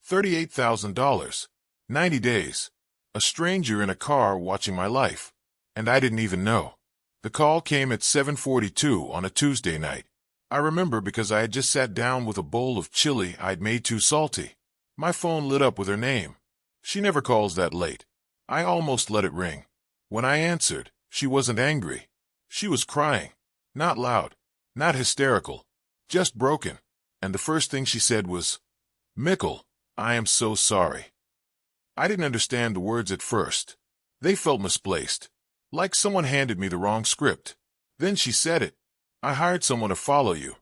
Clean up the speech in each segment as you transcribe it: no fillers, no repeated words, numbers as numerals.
$38,000. 90 days. A stranger in a car watching my life. And I didn't even know. The call came at 7:42 on a Tuesday night. I remember because I had just sat down with a bowl of chili I'd made too salty. My phone lit up with her name. She never calls that late. I almost let it ring. When I answered, she wasn't angry. She was crying. Not loud. Not hysterical. Just broken. And the first thing she said was, "Mickle, I am so sorry." I didn't understand the words at first. They felt misplaced. Like someone handed me the wrong script. Then she said it. "I hired someone to follow you."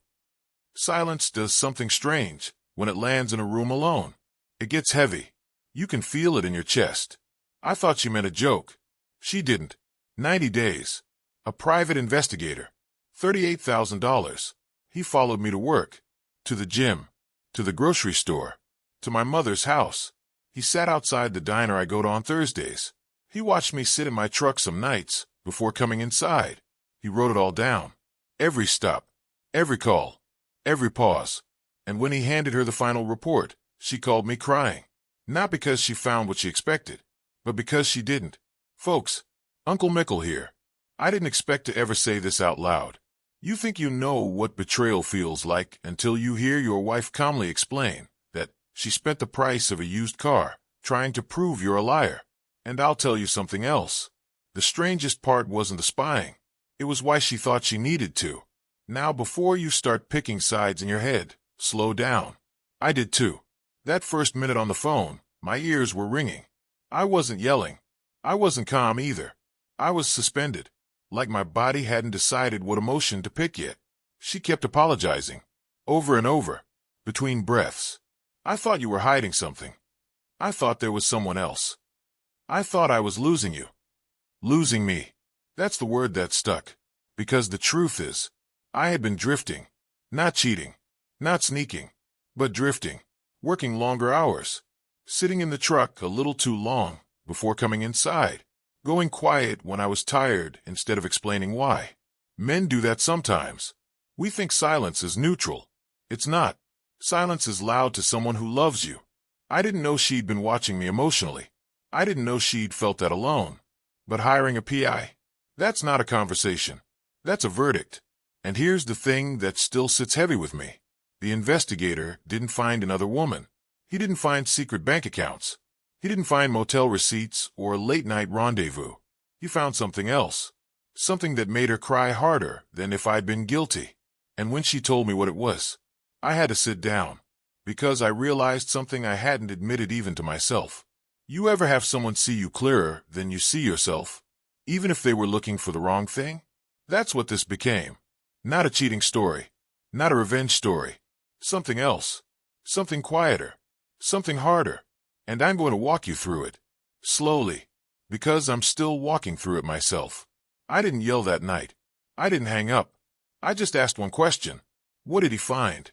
Silence does something strange when it lands in a room alone. It gets heavy. You can feel it in your chest. I thought she meant a joke. She didn't. 90 days. A private investigator. $38,000. He followed me to work. To the gym. To the grocery store. To my mother's house. He sat outside the diner I go to on Thursdays. He watched me sit in my truck some nights before coming inside. He wrote it all down. Every stop. Every call. Every pause. And when he handed her the final report, she called me crying. Not because she found what she expected, but because she didn't. Folks, Uncle Mickle here. I didn't expect to ever say this out loud. You think you know what betrayal feels like until you hear your wife calmly explain that she spent the price of a used car trying to prove you're a liar. And I'll tell you something else. The strangest part wasn't the spying. It was why she thought she needed to. Now, before you start picking sides in your head, slow down. I did too. That first minute on the phone, my ears were ringing. I wasn't yelling. I wasn't calm either. I was suspended, like my body hadn't decided what emotion to pick yet. She kept apologizing, over and over, between breaths. "I thought you were hiding something. I thought there was someone else. I thought I was losing you." Losing me. That's the word that stuck. Because the truth is, I had been drifting. Not cheating. Not sneaking. But drifting. Working longer hours. Sitting in the truck a little too long before coming inside. Going quiet when I was tired instead of explaining why. Men do that sometimes. We think silence is neutral. It's not. Silence is loud to someone who loves you. I didn't know she'd been watching me emotionally. I didn't know she'd felt that alone. But hiring a PI? That's not a conversation. That's a verdict. And here's the thing that still sits heavy with me. The investigator didn't find another woman. He didn't find secret bank accounts. He didn't find motel receipts or a late-night rendezvous. He found something else. Something that made her cry harder than if I'd been guilty. And when she told me what it was, I had to sit down. Because I realized something I hadn't admitted even to myself. You ever have someone see you clearer than you see yourself? Even if they were looking for the wrong thing? That's what this became. Not a cheating story. Not a revenge story. Something else. Something quieter. Something harder. And I'm going to walk you through it. Slowly. Because I'm still walking through it myself. I didn't yell that night. I didn't hang up. I just asked one question. What did he find?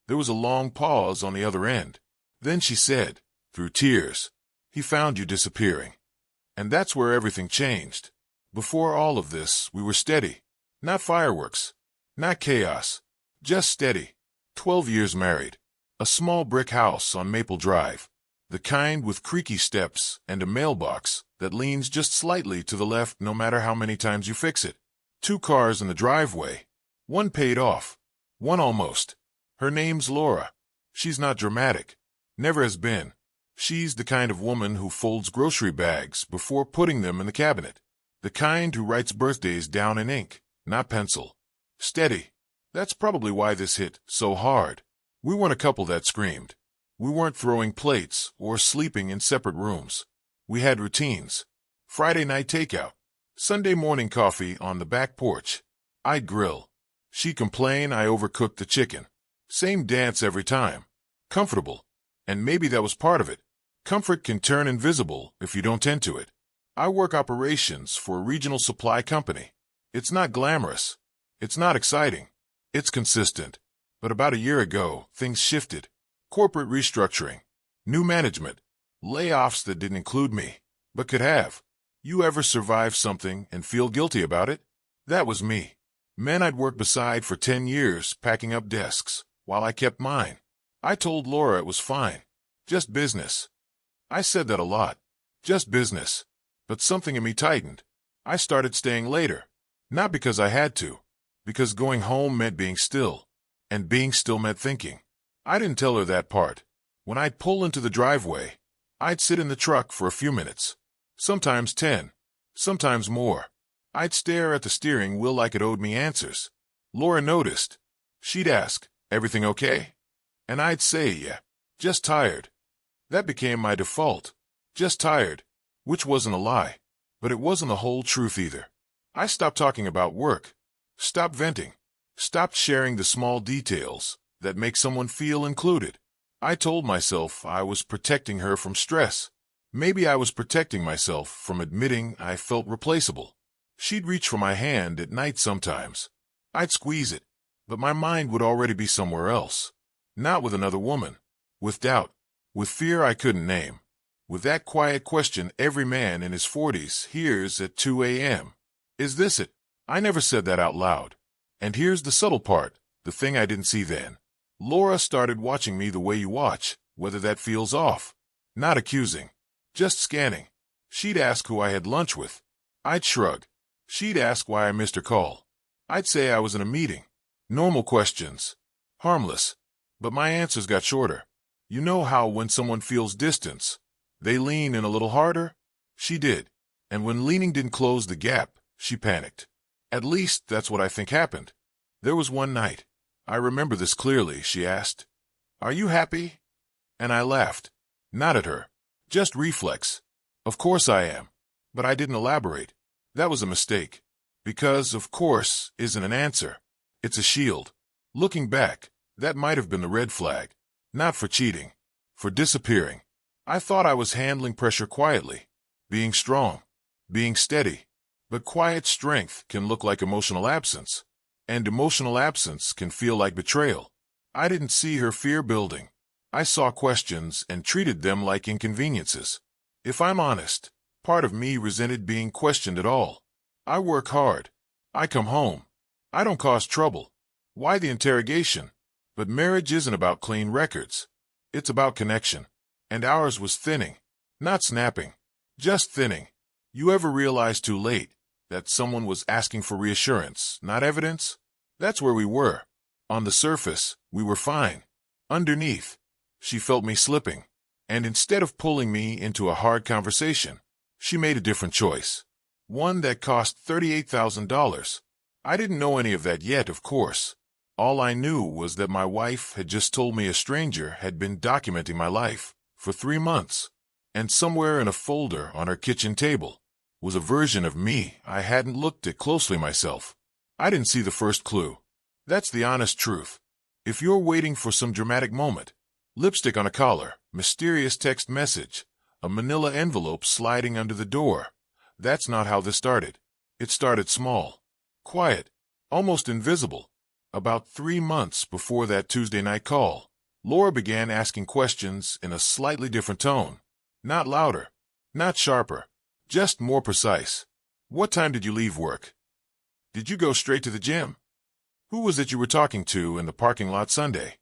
There was a long pause on the other end. Then she said, through tears, "He found you disappearing." And that's where everything changed. Before all of this, we were steady. Not fireworks. Not chaos. Just steady. 12 years married. A small brick house on Maple Drive. The kind with creaky steps and a mailbox that leans just slightly to the left no matter how many times you fix it. 2 cars in the driveway. One paid off. One almost. Her name's Laura. She's not dramatic. Never has been. She's the kind of woman who folds grocery bags before putting them in the cabinet. The kind who writes birthdays down in ink, not pencil. Steady. That's probably why this hit so hard. We weren't a couple that screamed. We weren't throwing plates or sleeping in separate rooms. We had routines. Friday night takeout. Sunday morning coffee on the back porch. I'd grill. She'd complain I overcooked the chicken. Same dance every time. Comfortable. And maybe that was part of it. Comfort can turn invisible if you don't tend to it. I work operations for a regional supply company. It's not glamorous. It's not exciting. It's consistent. But about a year ago, things shifted. Corporate restructuring. New management. Layoffs that didn't include me, but could have. You ever survive something and feel guilty about it? That was me. Men I'd worked beside for 10 years packing up desks, while I kept mine. I told Laura it was fine. Just business. I said that a lot. Just business. But something in me tightened. I started staying later. Not because I had to. Because going home meant being still. And being still meant thinking. I didn't tell her that part. When I'd pull into the driveway, I'd sit in the truck for a few minutes. Sometimes 10. Sometimes more. I'd stare at the steering wheel like it owed me answers. Laura noticed. She'd ask, "Everything okay?" And I'd say, "Yeah. Just tired." That became my default. Just tired. Which wasn't a lie. But it wasn't the whole truth either. I stopped talking about work. Stopped venting. Stopped sharing the small details that make someone feel included. I told myself I was protecting her from stress. Maybe I was protecting myself from admitting I felt replaceable. She'd reach for my hand at night sometimes. I'd squeeze it, but my mind would already be somewhere else. Not with another woman. With doubt. With fear I couldn't name. With that quiet question every man in his 40s hears at 2 a.m. Is this it? I never said that out loud. And here's the subtle part, the thing I didn't see then. Laura started watching me the way you watch, whether that feels off. Not accusing. Just scanning. She'd ask who I had lunch with. I'd shrug. She'd ask why I missed her call. I'd say I was in a meeting. Normal questions. Harmless. But my answers got shorter. You know how when someone feels distance, they lean in a little harder? She did. And when leaning didn't close the gap, she panicked. At least that's what I think happened. There was one night. I remember this clearly. She asked, "Are you happy?" And I laughed. Not at her. Just reflex. Of course I am. But I didn't elaborate. That was a mistake. Because, of course, isn't an answer. It's a shield. Looking back, that might have been the red flag. Not for cheating. For disappearing. I thought I was handling pressure quietly. Being strong. Being steady. But quiet strength can look like emotional absence. And emotional absence can feel like betrayal. I didn't see her fear building. I saw questions and treated them like inconveniences. If I'm honest, part of me resented being questioned at all. I work hard. I come home. I don't cause trouble. Why the interrogation? But marriage isn't about clean records. It's about connection. And ours was thinning. Not snapping. Just thinning. You ever realize too late that someone was asking for reassurance, not evidence? That's where we were. On the surface, we were fine. Underneath, she felt me slipping. And instead of pulling me into a hard conversation, she made a different choice. One that cost $38,000. I didn't know any of that yet, of course. All I knew was that my wife had just told me a stranger had been documenting my life for 3 months. And somewhere in a folder on her kitchen table was a version of me I hadn't looked at closely myself. I didn't see the first clue. That's the honest truth. If you're waiting for some dramatic moment, lipstick on a collar, mysterious text message, a manila envelope sliding under the door, that's not how this started. It started small, quiet, almost invisible. About 3 months before that Tuesday night call, Laura began asking questions in a slightly different tone. Not louder, not sharper, just more precise. What time did you leave work? Did you go straight to the gym? Who was it you were talking to in the parking lot Sunday?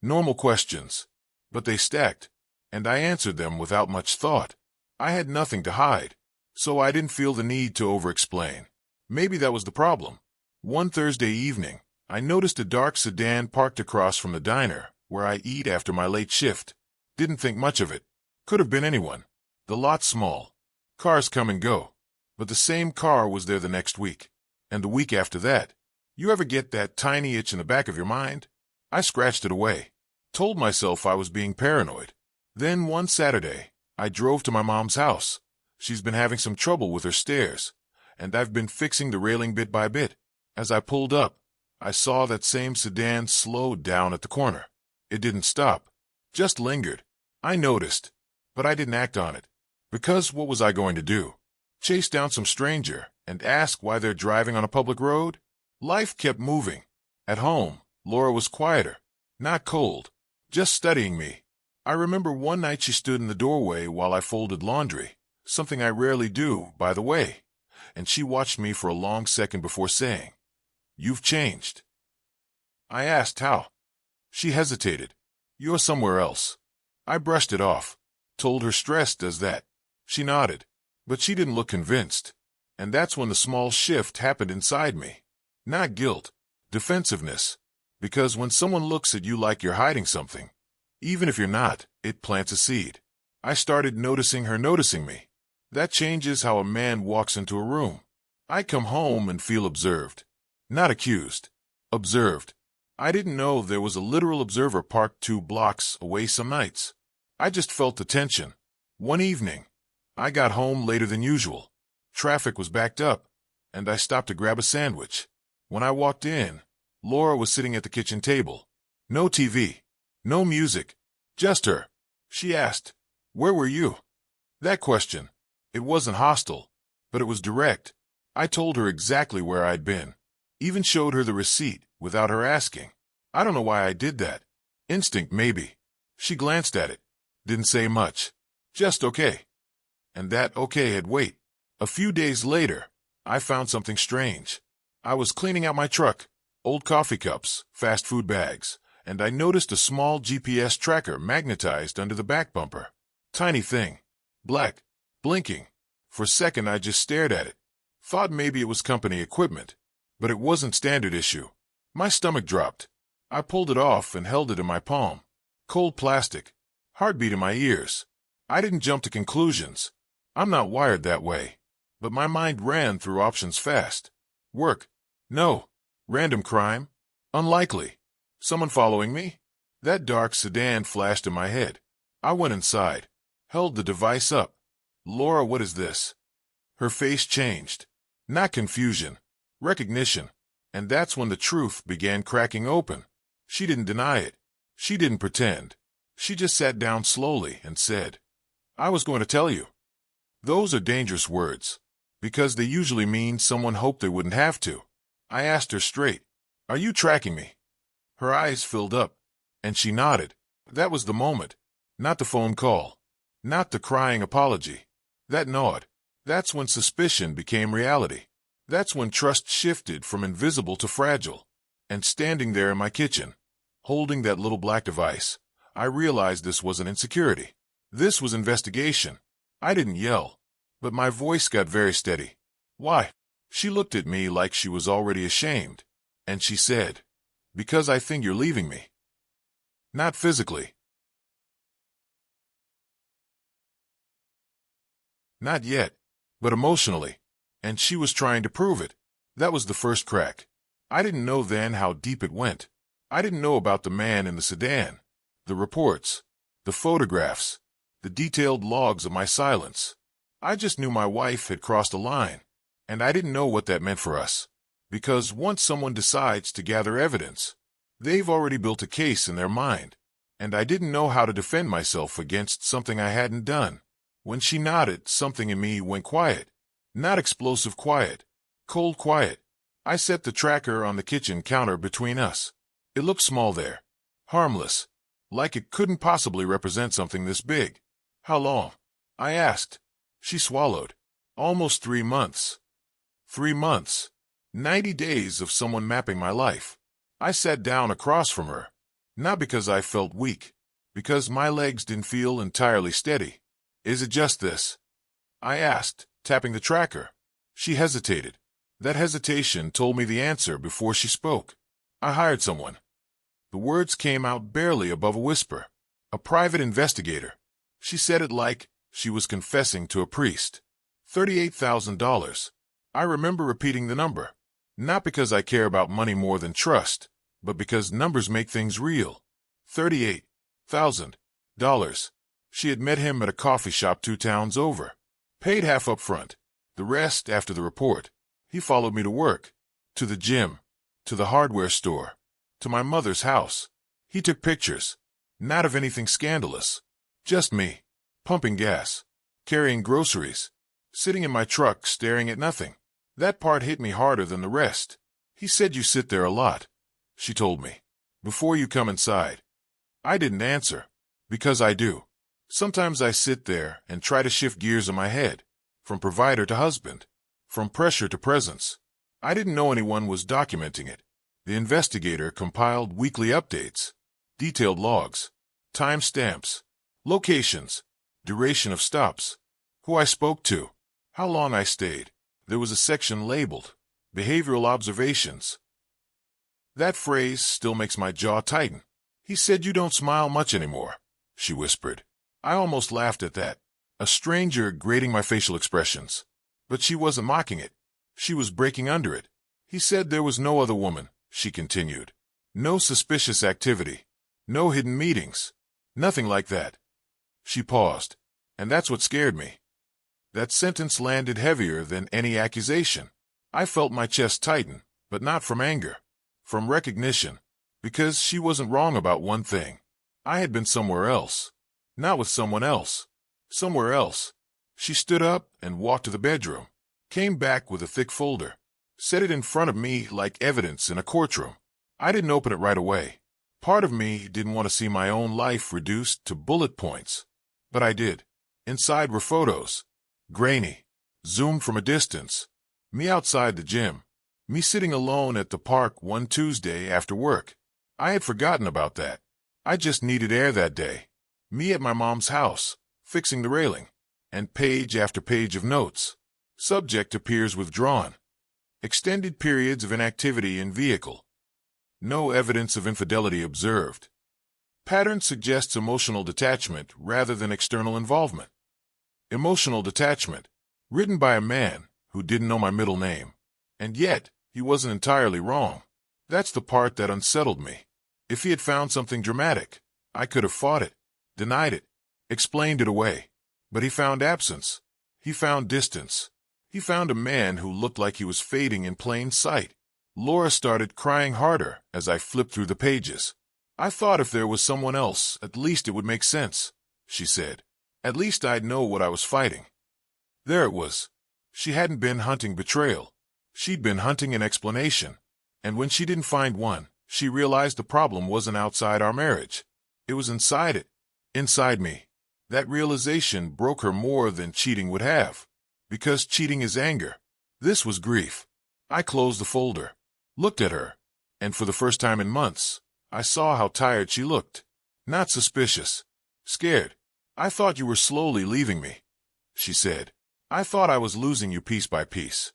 Normal questions, but they stacked, and I answered them without much thought. I had nothing to hide, so I didn't feel the need to over-explain. Maybe that was the problem. One Thursday evening, I noticed a dark sedan parked across from the diner where I eat after my late shift. Didn't think much of it. Could have been anyone. The lot's small. Cars come and go. But the same car was there the next week. And the week after that. You ever get that tiny itch in the back of your mind? I scratched it away. Told myself I was being paranoid. Then one Saturday, I drove to my mom's house. She's been having some trouble with her stairs, and I've been fixing the railing bit by bit. As I pulled up, I saw that same sedan slowed down at the corner. It didn't stop, just lingered. I noticed, but I didn't act on it. Because what was I going to do? Chase down some stranger and ask why they're driving on a public road? Life kept moving. At home, Laura was quieter, not cold, just studying me. I remember one night she stood in the doorway while I folded laundry, something I rarely do, by the way, and she watched me for a long second before saying, "You've changed." I asked how. She hesitated. "You're somewhere else." I brushed it off, told her stress does that. She nodded, but she didn't look convinced. And that's when the small shift happened inside me. Not guilt, defensiveness. Because when someone looks at you like you're hiding something, even if you're not, it plants a seed. I started noticing her noticing me. That changes how a man walks into a room. I come home and feel observed. Not accused. Observed. I didn't know there was a literal observer parked 2 blocks away some nights. I just felt the tension. One evening, I got home later than usual. Traffic was backed up, and I stopped to grab a sandwich. When I walked in, Laura was sitting at the kitchen table. No TV. No music. Just her. She asked, "Where were you?" That question. It wasn't hostile, but it was direct. I told her exactly where I'd been. Even showed her the receipt without her asking. I don't know why I did that. Instinct, maybe. She glanced at it. Didn't say much. Just okay. And that okay had weight. A few days later, I found something strange. I was cleaning out my truck, old coffee cups, fast food bags, and I noticed a small GPS tracker magnetized under the back bumper. Tiny thing. Black. Blinking. For a second I just stared at it. Thought maybe it was company equipment. But it wasn't standard issue. My stomach dropped. I pulled it off and held it in my palm. Cold plastic. Heartbeat in my ears. I didn't jump to conclusions. I'm not wired that way. But my mind ran through options fast. Work. No. Random crime. Unlikely. Someone following me? That dark sedan flashed in my head. I went inside. Held the device up. Laura, what is this? Her face changed. Not confusion. Recognition. And that's when the truth began cracking open. She didn't deny it. She didn't pretend. She just sat down slowly and said, "I was going to tell you." Those are dangerous words, because they usually mean someone hoped they wouldn't have to. I asked her straight, "Are you tracking me?" Her eyes filled up, and she nodded. That was the moment. Not the phone call. Not the crying apology. That nod. That's when suspicion became reality. That's when trust shifted from invisible to fragile. And standing there in my kitchen, holding that little black device, I realized this wasn't insecurity. This was investigation. I didn't yell, but my voice got very steady. "Why?" She looked at me like she was already ashamed, and she said, "Because I think you're leaving me." Not physically. Not yet, but emotionally. And she was trying to prove it. That was the first crack. I didn't know then how deep it went. I didn't know about the man in the sedan, the reports, the photographs, the detailed logs of my silence. I just knew my wife had crossed a line, and I didn't know what that meant for us. Because once someone decides to gather evidence, they've already built a case in their mind, and I didn't know how to defend myself against something I hadn't done. When she nodded, something in me went quiet. Not explosive quiet. Cold quiet. I set the tracker on the kitchen counter between us. It looked small there. Harmless. Like it couldn't possibly represent something this big. "How long?" I asked. She swallowed. "Almost 3 months." 3 months. 90 days of someone mapping my life. I sat down across from her. Not because I felt weak. Because my legs didn't feel entirely steady. "Is it just this?" I asked, tapping the tracker. She hesitated. That hesitation told me the answer before she spoke. "I hired someone." The words came out barely above a whisper. "A private investigator." She said it like she was confessing to a priest. $38,000. I remember repeating the number. Not because I care about money more than trust, but because numbers make things real. $38,000. She had met him at a coffee shop 2 towns over. Paid half up front, the rest after the report. He followed me to work, to the gym, to the hardware store, to my mother's house. He took pictures, not of anything scandalous, just me, pumping gas, carrying groceries, sitting in my truck staring at nothing. That part hit me harder than the rest. "He said you sit there a lot," she told me, "before you come inside." I didn't answer, because I do. Sometimes I sit there and try to shift gears in my head, from provider to husband, from pressure to presence. I didn't know anyone was documenting it. The investigator compiled weekly updates, detailed logs, time stamps, Locations, duration of stops, who I spoke to, how long I stayed. There was a section labeled Behavioral Observations. That phrase still makes my jaw tighten. He said you don't smile much anymore, she whispered. I almost laughed at that. A stranger grading my facial expressions. But she wasn't mocking it. She was breaking under it. He said there was no other woman, she continued. No suspicious activity. No hidden meetings. Nothing like that. She paused. And that's what scared me. That sentence landed heavier than any accusation. I felt my chest tighten, but not from anger. From recognition. Because she wasn't wrong about one thing. I had been somewhere else. Not with someone else. Somewhere else. She stood up and walked to the bedroom. Came back with a thick folder. Set it in front of me like evidence in a courtroom. I didn't open it right away. Part of me didn't want to see my own life reduced to bullet points. But I did. Inside were photos. Grainy. Zoomed from a distance. Me outside the gym. Me sitting alone at the park one Tuesday after work. I had forgotten about that. I just needed air that day. Me at my mom's house, fixing the railing. And page after page of notes. Subject appears withdrawn. Extended periods of inactivity in vehicle. No evidence of infidelity observed. Pattern suggests emotional detachment rather than external involvement. Emotional detachment, written by a man who didn't know my middle name. And yet, he wasn't entirely wrong. That's the part that unsettled me. If he had found something dramatic, I could have fought it, denied it, explained it away. But he found absence. He found distance. He found a man who looked like he was fading in plain sight. Laura started crying harder as I flipped through the pages. I thought if there was someone else, at least it would make sense, she said. At least I'd know what I was fighting. There it was. She hadn't been hunting betrayal. She'd been hunting an explanation. And when she didn't find one, she realized the problem wasn't outside our marriage. It was inside it. Inside me. That realization broke her more than cheating would have. Because cheating is anger. This was grief. I closed the folder. Looked at her. And for the first time in months, I saw how tired she looked. Not suspicious. Scared. I thought you were slowly leaving me, she said. I thought I was losing you piece by piece.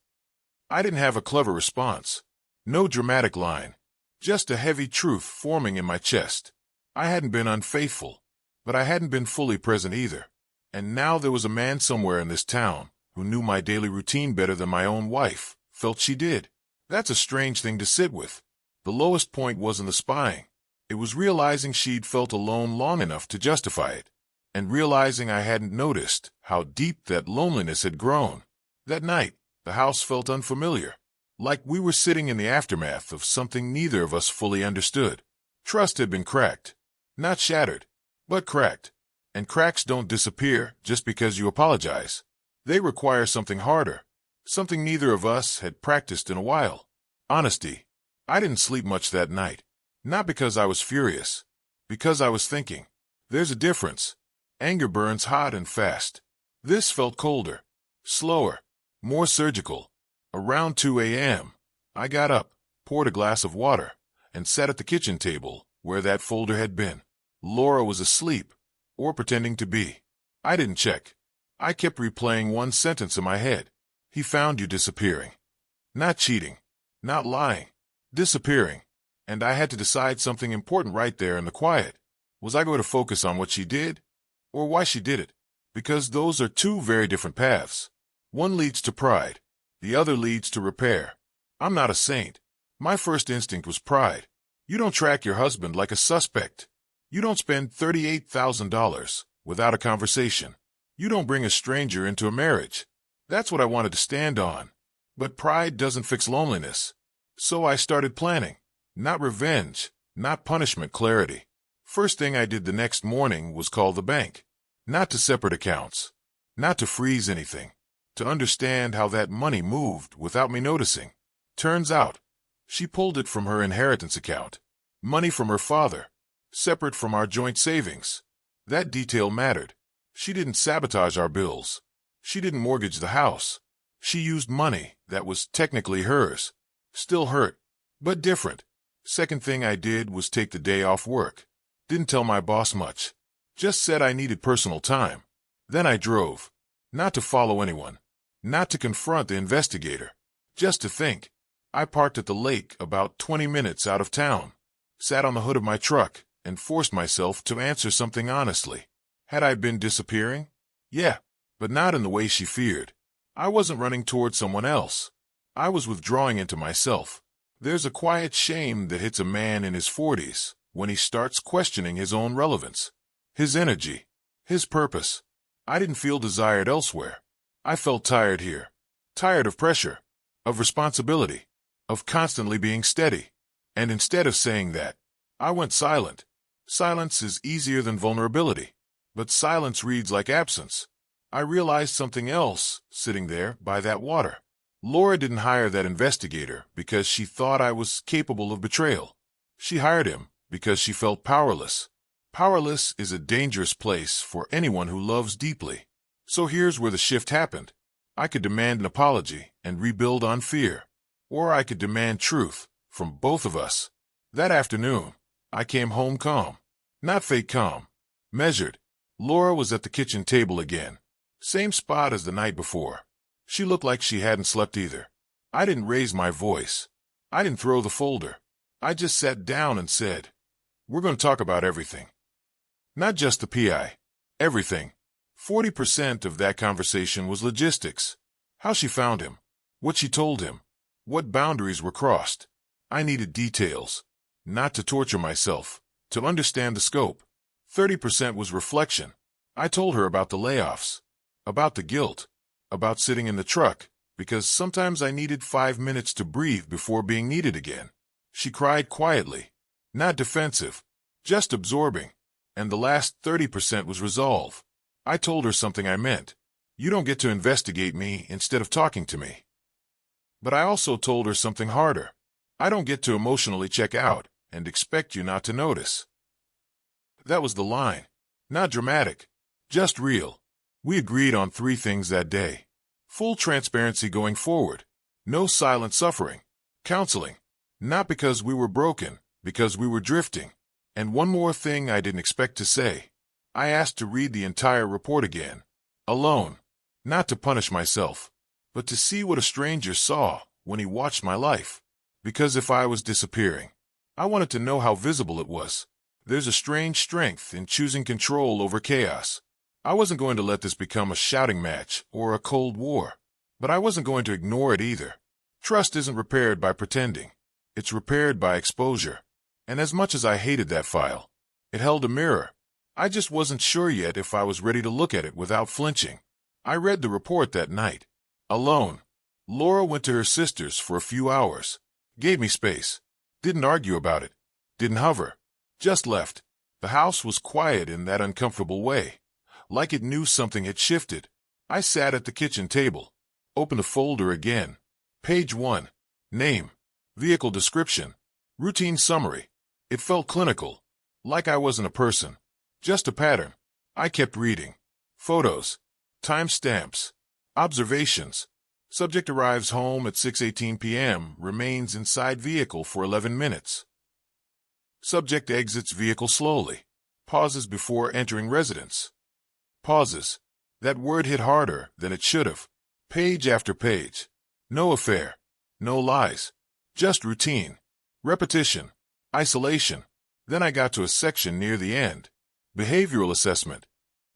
I didn't have a clever response. No dramatic line. Just a heavy truth forming in my chest. I hadn't been unfaithful, but I hadn't been fully present either. And now there was a man somewhere in this town who knew my daily routine better than my own wife felt she did. That's a strange thing to sit with. The lowest point wasn't the spying. It was realizing she'd felt alone long enough to justify it. And realizing I hadn't noticed how deep that loneliness had grown. That night, the house felt unfamiliar. Like we were sitting in the aftermath of something neither of us fully understood. Trust had been cracked. Not shattered, but cracked. And cracks don't disappear just because you apologize. They require something harder. Something neither of us had practiced in a while. Honesty. I didn't sleep much that night. Not because I was furious. Because I was thinking. There's a difference. Anger burns hot and fast. This felt colder. Slower. More surgical. Around 2 a.m., I got up, poured a glass of water, and sat at the kitchen table where that folder had been. Laura was asleep, or pretending to be. I didn't check. I kept replaying one sentence in my head. He found you disappearing. Not cheating. Not lying. Disappearing. And I had to decide something important right there in the quiet. Was I going to focus on what she did? Or why she did it? Because those are two very different paths. One leads to pride. The other leads to repair. I'm not a saint. My first instinct was pride. You don't track your husband like a suspect. You don't spend $38,000 without a conversation. You don't bring a stranger into a marriage. That's what I wanted to stand on. But pride doesn't fix loneliness. So I started planning. Not revenge, not punishment, clarity. First thing I did the next morning was call the bank. Not to separate accounts. Not to freeze anything. To understand how that money moved without me noticing. Turns out, she pulled it from her inheritance account. Money from her father. Separate from our joint savings. That detail mattered. She didn't sabotage our bills. She didn't mortgage the house. She used money that was technically hers. Still hurt, but different. Second thing I did was take the day off work. Didn't tell my boss much. Just said I needed personal time. Then I drove. Not to follow anyone. Not to confront the investigator. Just to think. I parked at the lake about 20 minutes out of town. Sat on the hood of my truck and forced myself to answer something honestly. Had I been disappearing? Yeah, but not in the way she feared. I wasn't running toward someone else. I was withdrawing into myself. There's a quiet shame that hits a man in his 40s when he starts questioning his own relevance, his energy, his purpose. I didn't feel desired elsewhere. I felt tired here. Tired of pressure, of responsibility, of constantly being steady. And instead of saying that, I went silent. Silence is easier than vulnerability, but silence reads like absence. I realized something else sitting there by that water. Laura didn't hire that investigator because she thought I was capable of betrayal. She hired him because she felt powerless. Powerless is a dangerous place for anyone who loves deeply. So here's where the shift happened. I could demand an apology and rebuild on fear. Or I could demand truth from both of us. That afternoon, I came home calm. Not fake calm. Measured. Laura was at the kitchen table again. Same spot as the night before. She looked like she hadn't slept either. I didn't raise my voice. I didn't throw the folder. I just sat down and said, "We're going to talk about everything." Not just the PI. Everything. 40% of that conversation was logistics. How she found him. What she told him. What boundaries were crossed. I needed details. Not to torture myself. To understand the scope. 30% was reflection. I told her about the layoffs. About the guilt. About sitting in the truck, because sometimes I needed 5 minutes to breathe before being needed again. She cried quietly. Not defensive. Just absorbing. And the last 30% was resolve. I told her something I meant. You don't get to investigate me instead of talking to me. But I also told her something harder. I don't get to emotionally check out and expect you not to notice. That was the line. Not dramatic. Just real. We agreed on 3 things that day. Full transparency going forward. No silent suffering. Counseling. Not because we were broken, because we were drifting. And one more thing I didn't expect to say. I asked to read the entire report again. Alone. Not to punish myself, but to see what a stranger saw when he watched my life. Because if I was disappearing, I wanted to know how visible it was. There's a strange strength in choosing control over chaos. I wasn't going to let this become a shouting match or a cold war, but I wasn't going to ignore it either. Trust isn't repaired by pretending. It's repaired by exposure. And as much as I hated that file, it held a mirror. I just wasn't sure yet if I was ready to look at it without flinching. I read the report that night. Alone. Laura went to her sister's for a few hours. Gave me space. Didn't argue about it. Didn't hover. Just left. The house was quiet in that uncomfortable way. Like it knew something had shifted. I sat at the kitchen table. Opened the folder again. Page 1. Name. Vehicle description. Routine summary. It felt clinical. Like I wasn't a person. Just a pattern. I kept reading. Photos. Timestamps. Observations. Subject arrives home at 6:18 p.m. Remains inside vehicle for 11 minutes. Subject exits vehicle slowly. Pauses before entering residence. Pauses. That word hit harder than it should have. Page after page. No affair. No lies. Just routine. Repetition. Isolation. Then I got to a section near the end. Behavioral assessment.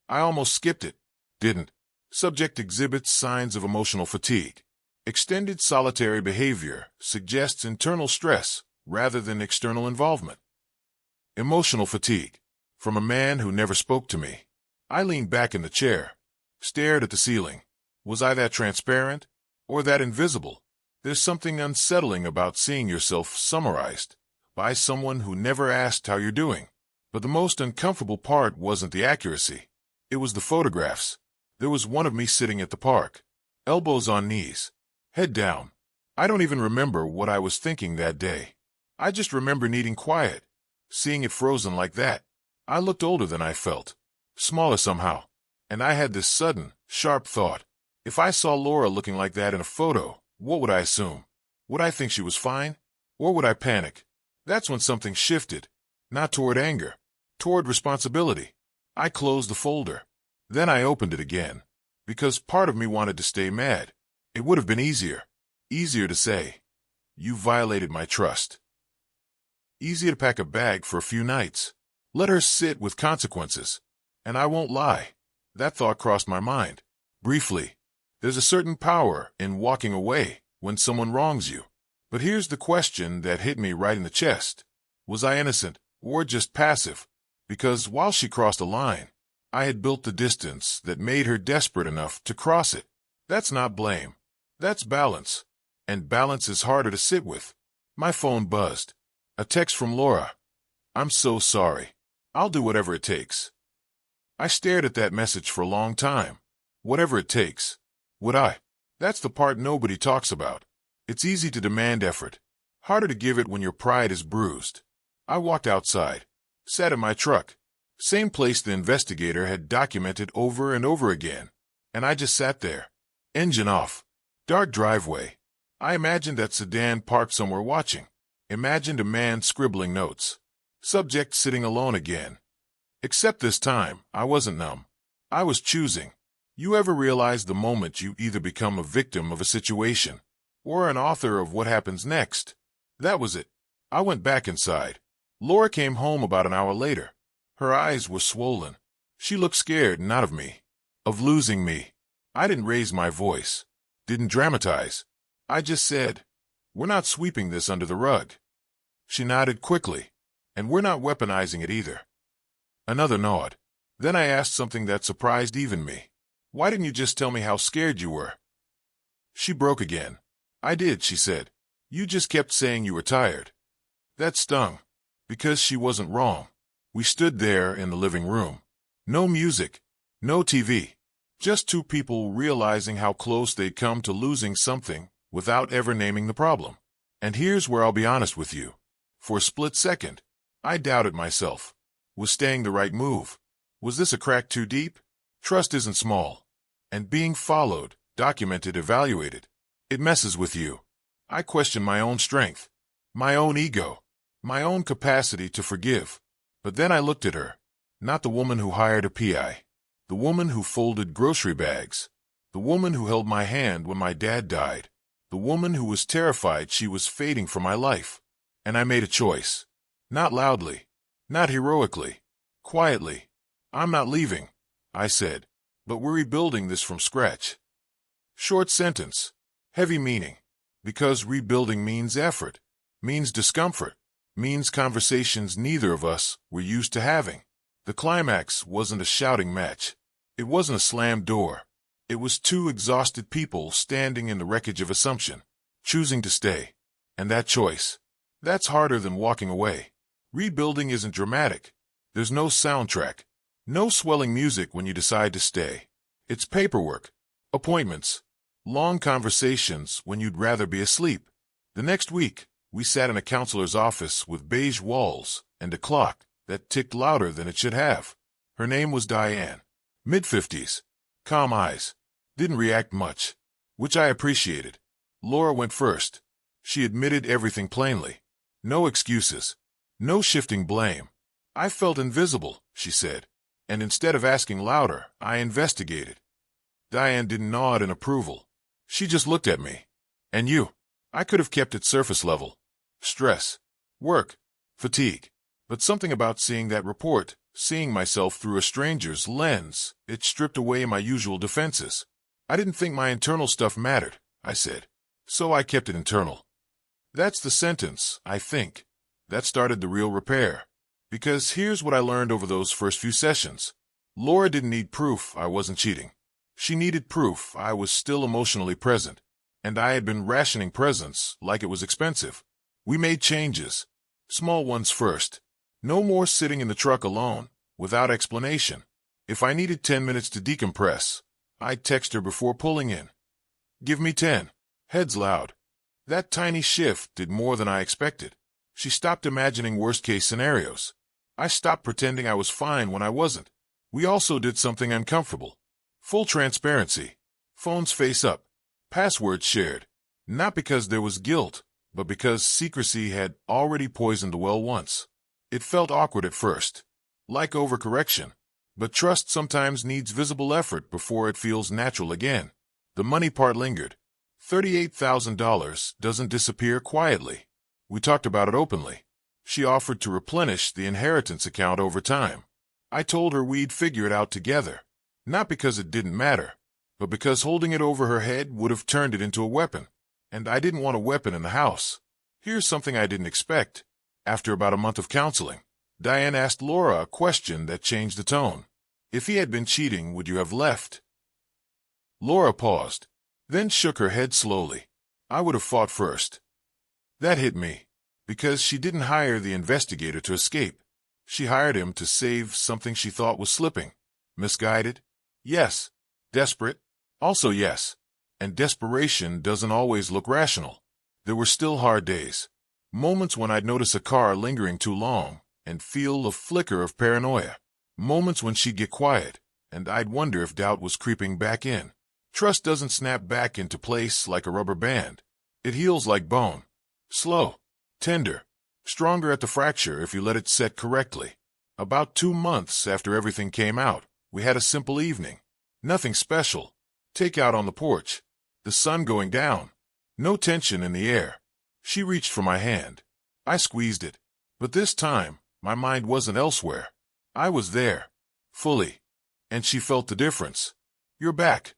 I almost skipped it. Didn't. Subject exhibits signs of emotional fatigue. Extended solitary behavior suggests internal stress rather than external involvement. Emotional fatigue. From a man who never spoke to me. I leaned back in the chair. Stared at the ceiling. Was I that transparent? Or that invisible? There's something unsettling about seeing yourself summarized by someone who never asked how you're doing. But the most uncomfortable part wasn't the accuracy. It was the photographs. There was one of me sitting at the park. Elbows on knees. Head down. I don't even remember what I was thinking that day. I just remember needing quiet. Seeing it frozen like that. I looked older than I felt. Smaller somehow. And I had this sudden, sharp thought. If I saw Laura looking like that in a photo, what would I assume? Would I think she was fine? Or would I panic? That's when something shifted. Not toward anger. Toward responsibility. I closed the folder. Then I opened it again, because part of me wanted to stay mad. It would have been easier. Easier to say, "You violated my trust." Easier to pack a bag for a few nights. Let her sit with consequences. And I won't lie, that thought crossed my mind. Briefly, there's a certain power in walking away when someone wrongs you. But here's the question that hit me right in the chest. Was I innocent, or just passive? Because while she crossed a line, I had built the distance that made her desperate enough to cross it. That's not blame. That's balance. And balance is harder to sit with. My phone buzzed. A text from Laura. "I'm so sorry. I'll do whatever it takes." I stared at that message for a long time. Whatever it takes. Would I? That's the part nobody talks about. It's easy to demand effort. Harder to give it when your pride is bruised. I walked outside. Sat in my truck. Same place the investigator had documented over and over again. And I just sat there. Engine off. Dark driveway. I imagined that sedan parked somewhere watching. Imagined a man scribbling notes. Subject sitting alone again. Except this time, I wasn't numb. I was choosing. You ever realize the moment you either become a victim of a situation or an author of what happens next? That was it. I went back inside. Laura came home about an hour later. Her eyes were swollen. She looked scared, not of me. Of losing me. I didn't raise my voice. Didn't dramatize. I just said, "We're not sweeping this under the rug." She nodded quickly. "And we're not weaponizing it either." Another nod. Then I asked something that surprised even me. "Why didn't you just tell me how scared you were?" She broke again. "I did," she said. "You just kept saying you were tired." That stung. Because she wasn't wrong. We stood there in the living room. No music. No TV. Just two people realizing how close they'd come to losing something without ever naming the problem. And here's where I'll be honest with you. For a split second, I doubted myself. Was staying the right move? Was this a crack too deep? Trust isn't small. And being followed, documented, evaluated, it messes with you. I questioned my own strength, my own ego, my own capacity to forgive. But then I looked at her. Not the woman who hired a PI. The woman who folded grocery bags. The woman who held my hand when my dad died. The woman who was terrified she was fading from my life. And I made a choice. Not loudly. Not heroically. Quietly. "I'm not leaving," I said. "But we're rebuilding this from scratch." Short sentence. Heavy meaning. Because rebuilding means effort. Means discomfort. Means conversations neither of us were used to having. The climax wasn't a shouting match. It wasn't a slammed door. It was two exhausted people standing in the wreckage of assumption, choosing to stay. And that choice, that's harder than walking away. Rebuilding isn't dramatic. There's no soundtrack, no swelling music when you decide to stay. It's paperwork, appointments, long conversations when you'd rather be asleep. The next week, we sat in a counselor's office with beige walls and a clock that ticked louder than it should have. Her name was Diane. Mid-50s. Calm eyes. Didn't react much, which I appreciated. Laura went first. She admitted everything plainly. No excuses. No shifting blame. "I felt invisible," she said. And instead of asking louder, I investigated. Diane didn't nod in approval. She just looked at me. "And you?" I could have kept it surface level. Stress. Work. Fatigue. But something about seeing that report, seeing myself through a stranger's lens, it stripped away my usual defenses. "I didn't think my internal stuff mattered," I said. "So I kept it internal." That's the sentence, I think, that started the real repair. Because here's what I learned over those first few sessions. Laura didn't need proof I wasn't cheating. She needed proof I was still emotionally present. And I had been rationing presence like it was expensive. We made changes. Small ones first. No more sitting in the truck alone, without explanation. If I needed 10 minutes to decompress, I'd text her before pulling in. "Give me 10. Heads loud. That tiny shift did more than I expected. She stopped imagining worst-case scenarios. I stopped pretending I was fine when I wasn't. We also did something uncomfortable. Full transparency. Phones face up. Passwords shared. Not because there was guilt, but because secrecy had already poisoned the well once. It felt awkward at first. Like overcorrection. But trust sometimes needs visible effort before it feels natural again. The money part lingered. $38,000 doesn't disappear quietly. We talked about it openly. She offered to replenish the inheritance account over time. I told her we'd figure it out together. Not because it didn't matter, but because holding it over her head would have turned it into a weapon. And I didn't want a weapon in the house. Here's something I didn't expect. After about a month of counseling, Diane asked Laura a question that changed the tone. If he had been cheating, would you have left? Laura paused, then shook her head slowly. I would have fought first. That hit me, because she didn't hire the investigator to escape. She hired him to save something she thought was slipping. Misguided? Yes. Desperate? Also yes. And desperation doesn't always look rational. There were still hard days. Moments when I'd notice a car lingering too long and feel a flicker of paranoia. Moments when she'd get quiet, and I'd wonder if doubt was creeping back in. Trust doesn't snap back into place like a rubber band. It heals like bone. Slow, tender, stronger at the fracture if you let it set correctly. About 2 months after everything came out, we had a simple evening. Nothing special. Takeout on the porch. The sun going down. No tension in the air. She reached for my hand. I squeezed it. But this time, my mind wasn't elsewhere. I was there. Fully. And she felt the difference. You're back,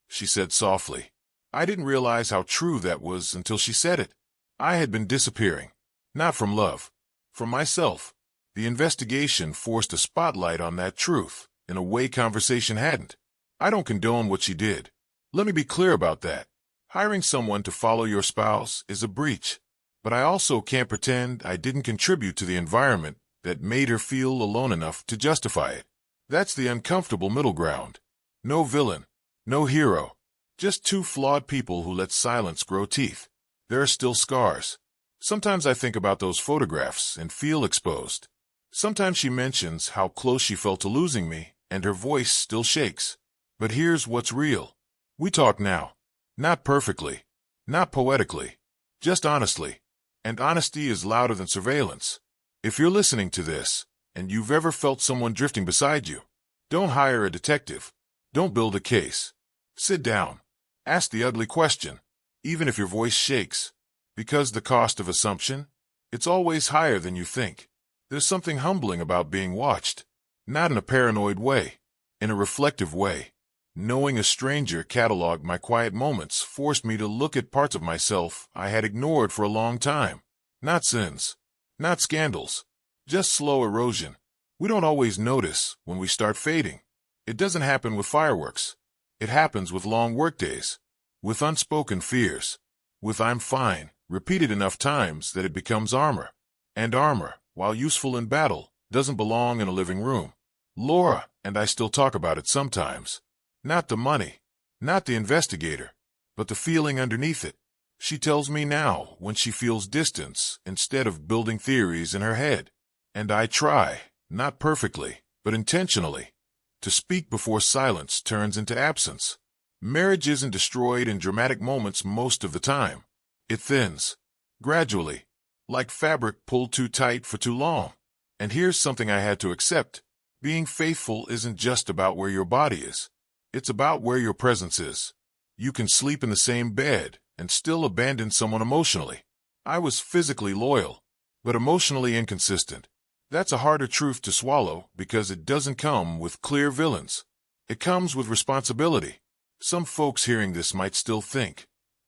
she said softly. I didn't realize how true that was until she said it. I had been disappearing. Not from love. From myself. The investigation forced a spotlight on that truth, in a way conversation hadn't. I don't condone what she did. Let me be clear about that. Hiring someone to follow your spouse is a breach. But I also can't pretend I didn't contribute to the environment that made her feel alone enough to justify it. That's the uncomfortable middle ground. No villain. No hero. Just two flawed people who let silence grow teeth. There are still scars. Sometimes I think about those photographs and feel exposed. Sometimes she mentions how close she felt to losing me, and her voice still shakes. But here's what's real. We talk now. Not perfectly. Not poetically. Just honestly. And honesty is louder than surveillance. If you're listening to this, and you've ever felt someone drifting beside you, don't hire a detective. Don't build a case. Sit down. Ask the ugly question, even if your voice shakes. Because the cost of assumption, it's always higher than you think. There's something humbling about being watched. Not in a paranoid way. In a reflective way. Knowing a stranger cataloged my quiet moments forced me to look at parts of myself I had ignored for a long time. Not sins. Not scandals. Just slow erosion. We don't always notice when we start fading. It doesn't happen with fireworks. It happens with long workdays. With unspoken fears. With "I'm fine" repeated enough times that it becomes armor. And armor, while useful in battle, doesn't belong in a living room. Laura and I still talk about it sometimes. Not the money, not the investigator, but the feeling underneath it. She tells me now when she feels distance instead of building theories in her head. And I try, not perfectly, but intentionally, to speak before silence turns into absence. Marriage isn't destroyed in dramatic moments most of the time. It thins, gradually, like fabric pulled too tight for too long. And here's something I had to accept. Being faithful isn't just about where your body is. It's about where your presence is. You can sleep in the same bed and still abandon someone emotionally. I was physically loyal, but emotionally inconsistent. That's a harder truth to swallow because it doesn't come with clear villains. It comes with responsibility. Some folks hearing this might still think,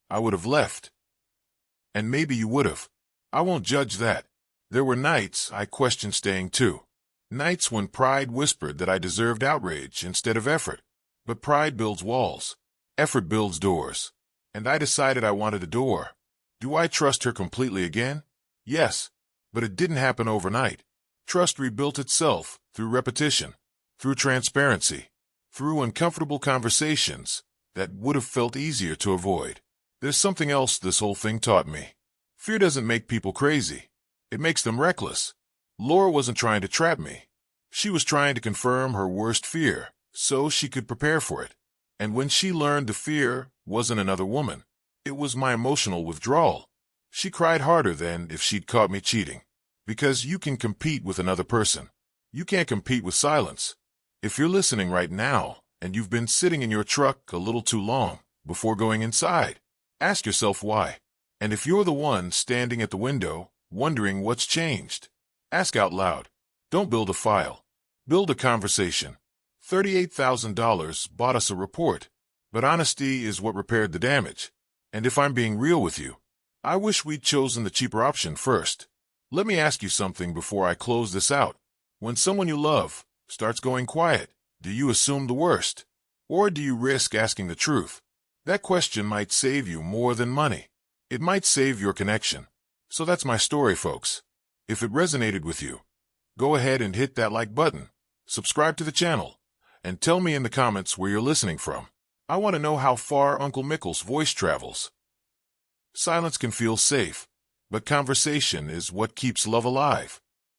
I would have left. And maybe you would have. I won't judge that. There were nights I questioned staying too. Nights when pride whispered that I deserved outrage instead of effort. But pride builds walls. Effort builds doors. And I decided I wanted a door. Do I trust her completely again? Yes. But it didn't happen overnight. Trust rebuilt itself through repetition, through transparency, through uncomfortable conversations that would have felt easier to avoid. There's something else this whole thing taught me. Fear doesn't make people crazy. It makes them reckless. Laura wasn't trying to trap me. She was trying to confirm her worst fear so she could prepare for it. And when she learned the fear wasn't another woman, it was my emotional withdrawal. She cried harder than if she'd caught me cheating. Because you can compete with another person. You can't compete with silence. If you're listening right now and you've been sitting in your truck a little too long before going inside, ask yourself why. And if you're the one standing at the window, wondering what's changed, ask out loud. Don't build a file. Build a conversation. $38,000 bought us a report, but honesty is what repaired the damage. And if I'm being real with you, I wish we'd chosen the cheaper option first. Let me ask you something before I close this out. When someone you love starts going quiet, do you assume the worst? Or do you risk asking the truth? That question might save you more than money. It might save your connection. So that's my story, folks. If it resonated with you, go ahead and hit that like button, subscribe to the channel, and tell me in the comments where you're listening from. I want to know how far Uncle Mickle's voice travels. Silence can feel safe, but conversation is what keeps love alive.